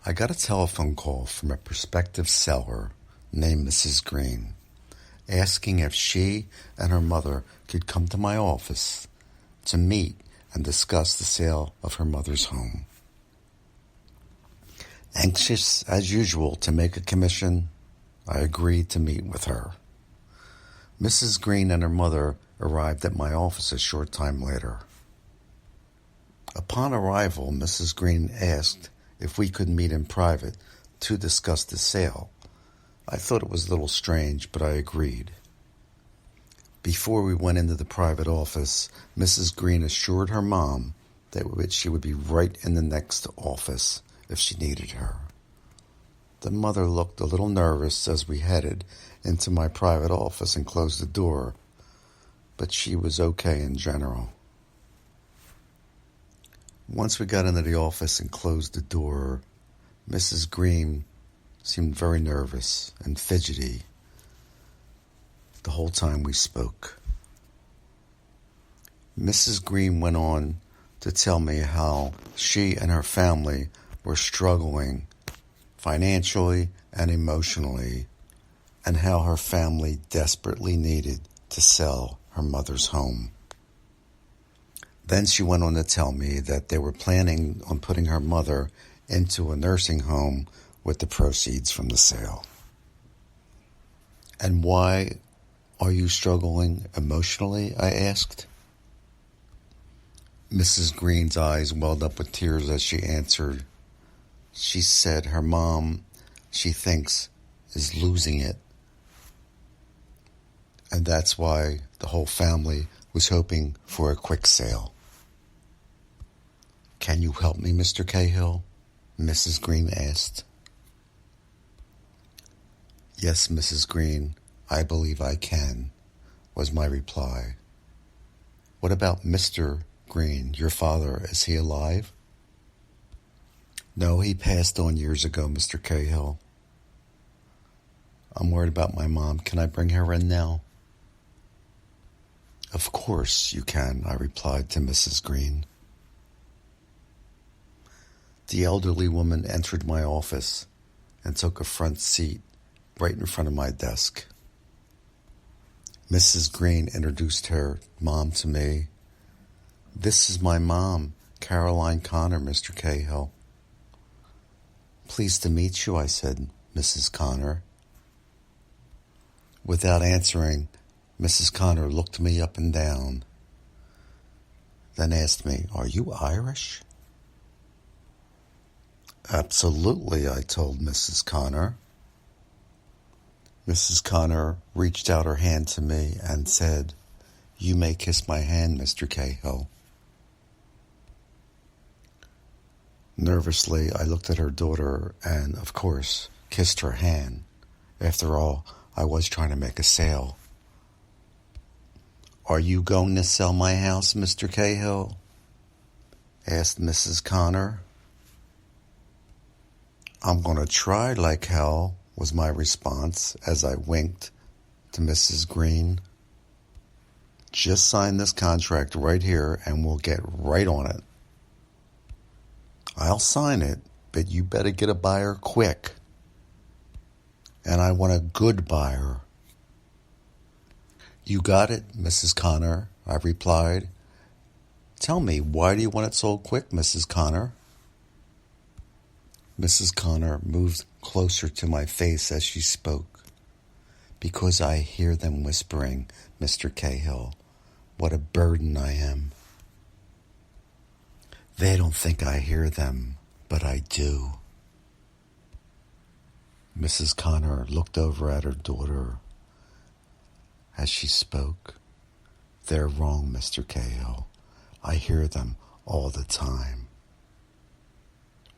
I got a telephone call from a prospective seller named Mrs. Green, asking if she and her mother could come to my office to meet and discuss the sale of her mother's home. Anxious as usual to make a commission, I agreed to meet with her. Mrs. Green and her mother arrived at my office a short time later. Upon arrival, Mrs. Green asked if we could meet in private to discuss the sale. I thought it was a little strange, but I agreed. Before we went into the private office, Mrs. Green assured her mom that she would be right in the next office if she needed her. The mother looked a little nervous as we headed into my private office and closed the door, but she was okay in general. Once we got into the office and closed the door, Mrs. Green seemed very nervous and fidgety the whole time we spoke. Mrs. Green went on to tell me how she and her family were struggling financially and emotionally, and how her family desperately needed to sell her mother's home. Then she went on to tell me that they were planning on putting her mother into a nursing home with the proceeds from the sale. "And why are you struggling emotionally?" I asked. Mrs. Green's eyes welled up with tears as she answered. She said her mom, she thinks, is losing it. And that's why the whole family was hoping for a quick sale. "Can you help me, Mr. Cahill?" Mrs. Green asked. "Yes, Mrs. Green, I believe I can," was my reply. "What about Mr. Green, your father? Is he alive?" "No, he passed on years ago, Mr. Cahill." "I'm worried about my mom. Can I bring her in now?" "Of course you can," I replied to Mrs. Green. The elderly woman entered my office and took a front seat right in front of my desk. Mrs. Green introduced her mom to me. "This is my mom, Caroline Connor, Mr. Cahill." "Pleased to meet you," I said, "Mrs. Connor." Without answering, Mrs. Connor looked me up and down, then asked me, "Are you Irish?" "Absolutely," I told Mrs. Connor. Mrs. Connor reached out her hand to me and said, "You may kiss my hand, Mr. Cahill." Nervously, I looked at her daughter and, of course, kissed her hand. After all, I was trying to make a sale. "Are you going to sell my house, Mr. Cahill?" asked Mrs. Connor. "I'm going to try like hell," was my response as I winked to Mrs. Green. "Just sign this contract right here and we'll get right on it." "I'll sign it, but you better get a buyer quick. And I want a good buyer." "You got it, Mrs. Connor," I replied. "Tell me, why do you want it sold quick, Mrs. Connor?" Mrs. Connor moved closer to my face as she spoke. "Because I hear them whispering, Mr. Cahill, what a burden I am. They don't think I hear them, but I do." Mrs. Connor looked over at her daughter as she spoke. "They're wrong, Mr. Cahill. I hear them all the time."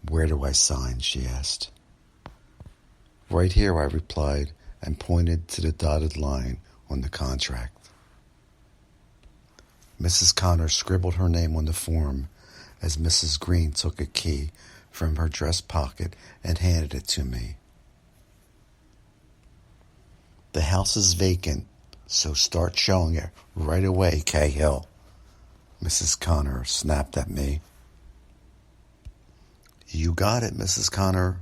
"Where do I sign?" she asked. "Right here," I replied, and pointed to the dotted line on the contract. Mrs. Connor scribbled her name on the form as Mrs. Green took a key from her dress pocket and handed it to me. "The house is vacant, so start showing it right away, Cahill," Mrs. Connor snapped at me. You got it, Mrs. Connor,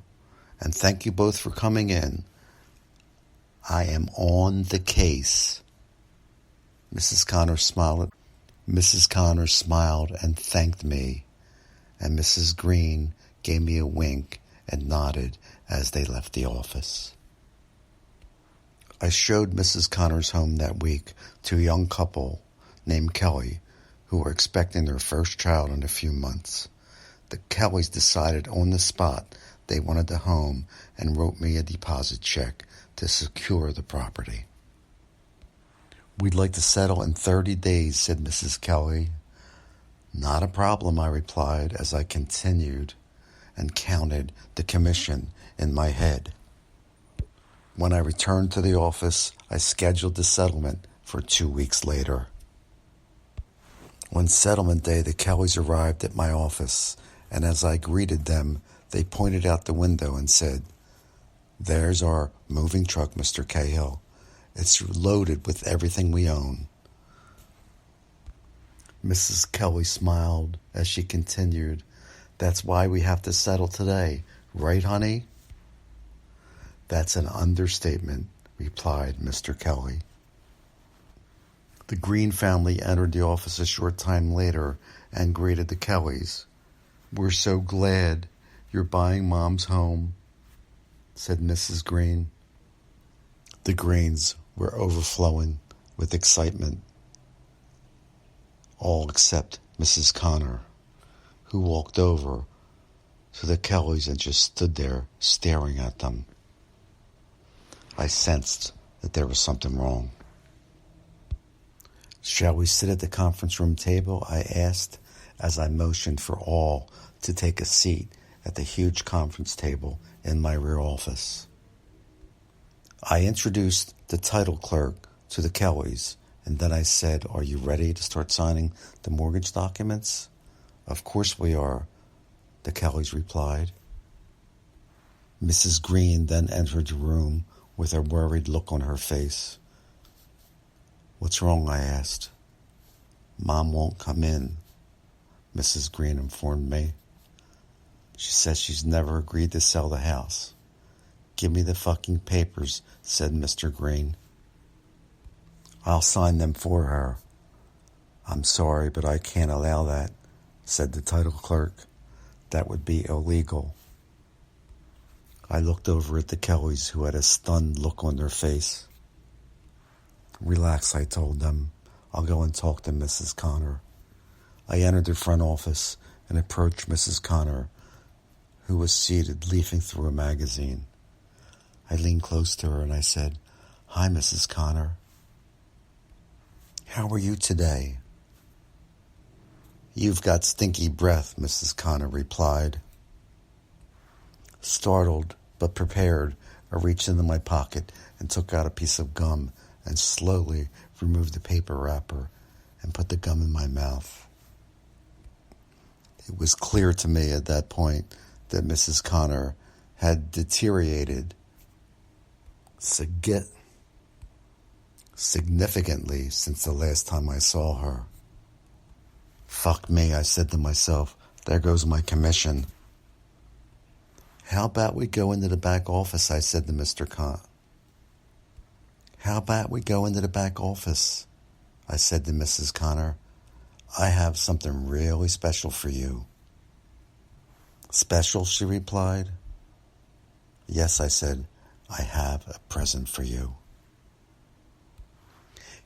and thank you both for coming in. I am on the case. Mrs. Connor smiled and thanked me, and Mrs. Green gave me a wink and nodded as they left the office. I showed Mrs. Connor's home that week to a young couple named Kelly who were expecting their first child in a few months. The Kellys decided on the spot they wanted the home and wrote me a deposit check to secure the property. We'd like to settle in 30 days, said Mrs. Kelly. Not a problem, I replied as I continued and counted the commission in my head. When I returned to the office, I scheduled the settlement for 2 weeks later. On settlement day, the Kellys arrived at my office, and as I greeted them, they pointed out the window and said, "There's our moving truck, Mr. Cahill. It's loaded with everything we own." Mrs. Kelly smiled as she continued, "That's why we have to settle today, right, honey?" "That's an understatement," replied Mr. Kelly. The Green family entered the office a short time later and greeted the Kellys. "We're so glad you're buying Mom's home," said Mrs. Green. The Greens were overflowing with excitement, all except Mrs. Connor, who walked over to the Kellys and just stood there staring at them. I sensed that there was something wrong. "Shall we sit at the conference room table?" I asked as I motioned for all to take a seat at the huge conference table in my rear office. I introduced the title clerk to the Kellys, and then I said, "Are you ready to start signing the mortgage documents?" "Of course we are," the Kellys replied. Mrs. Green then entered the room with a worried look on her face. "What's wrong?" I asked. "Mom won't come in," Mrs. Green informed me. "She says she's never agreed to sell the house." "Give me the fucking papers," said Mr. Green. "I'll sign them for her." "I'm sorry, but I can't allow that," said the title clerk. "That would be illegal." I looked over at the Kellys, who had a stunned look on their face. "Relax," I told them. "I'll go and talk to Mrs. Connor." I entered the front office and approached Mrs. Connor, who was seated leafing through a magazine. I leaned close to her and I said, "Hi, Mrs. Connor. How are you today?" "You've got stinky breath," Mrs. Connor replied. Startled but prepared, I reached into my pocket and took out a piece of gum and slowly removed the paper wrapper and put the gum in my mouth. It was clear to me at that point that Mrs. Connor had deteriorated significantly since the last time I saw her. "Fuck me," I said to myself. "There goes my commission." "How about we go into the back office?" I said to Mr. Connor. "How about we go into the back office?" I said to Mrs. Connor. "I have something really special for you." "Special?" she replied. "Yes," I said. "I have a present for you."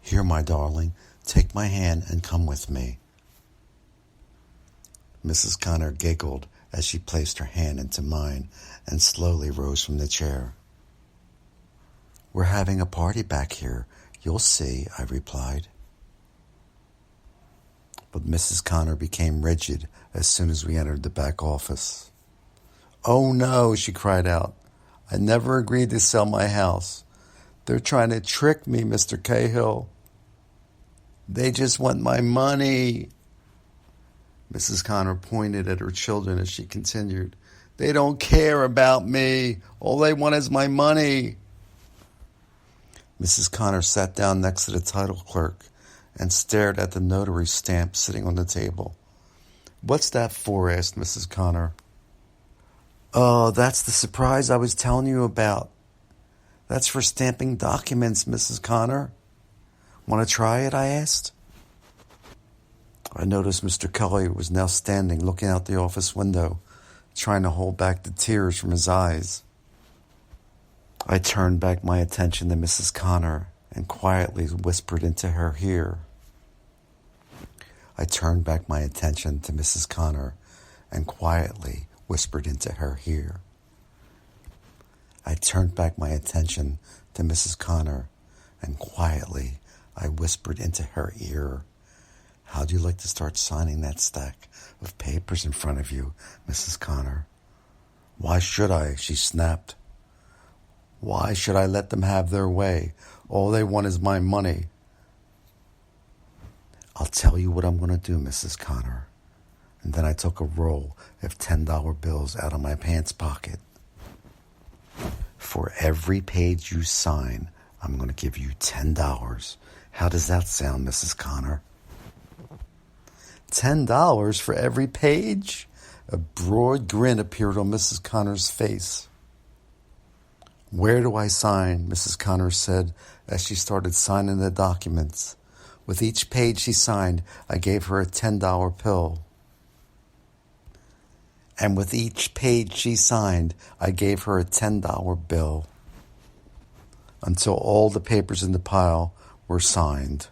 "Here, my darling, take my hand and come with me." Mrs. Connor giggled as she placed her hand into mine and slowly rose from the chair. "We're having a party back here. You'll see," I replied. But Mrs. Connor became rigid as soon as we entered the back office. "Oh no," she cried out. "I never agreed to sell my house. They're trying to trick me, Mr. Cahill. They just want my money." Mrs. Connor pointed at her children as she continued, "They don't care about me. All they want is my money." Mrs. Connor sat down next to the title clerk and stared at the notary stamp sitting on the table. "What's that for?" asked Mrs. Connor. Oh, that's the surprise I was telling you about. That's for stamping documents, Mrs. Connor. Want to try it, I asked. I noticed Mr. Kelly was now standing looking out the office window, trying to hold back the tears from his eyes. I turned back my attention to Mrs. Connor and quietly whispered into her ear. I turned back my attention to Mrs. Connor and quietly whispered into her ear. I turned back my attention to Mrs. Connor and quietly I whispered into her ear. How'd you like to start signing that stack of papers in front of you, Mrs. Connor? Why should I? She snapped. Why should I let them have their way? All they want is my money. I'll tell you what I'm going to do, Mrs. Connor. And then I took a roll of $10 bills out of my pants pocket. For every page you sign, I'm going to give you $10. How does that sound, Mrs. Connor? $10 for every page? A broad grin appeared on Mrs. Connor's face. Where do I sign? Mrs. Connor said as she started signing the documents. With each page she signed, I gave her a $10 bill. And with each page she signed, I gave her a $10 bill. Until all the papers in the pile were signed.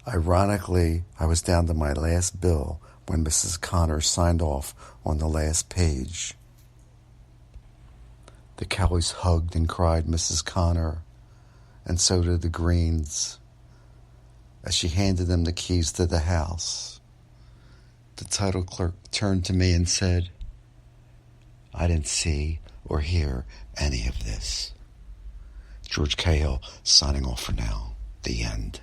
Ironically, I was down to my last bill when Mrs. Connor signed off on the last page. The Kellys hugged and cried Mrs. Connor, and so did the Greens, as she handed them the keys to the house. The title clerk turned to me and said, I didn't see or hear any of this. George Cahill signing off for now. The end.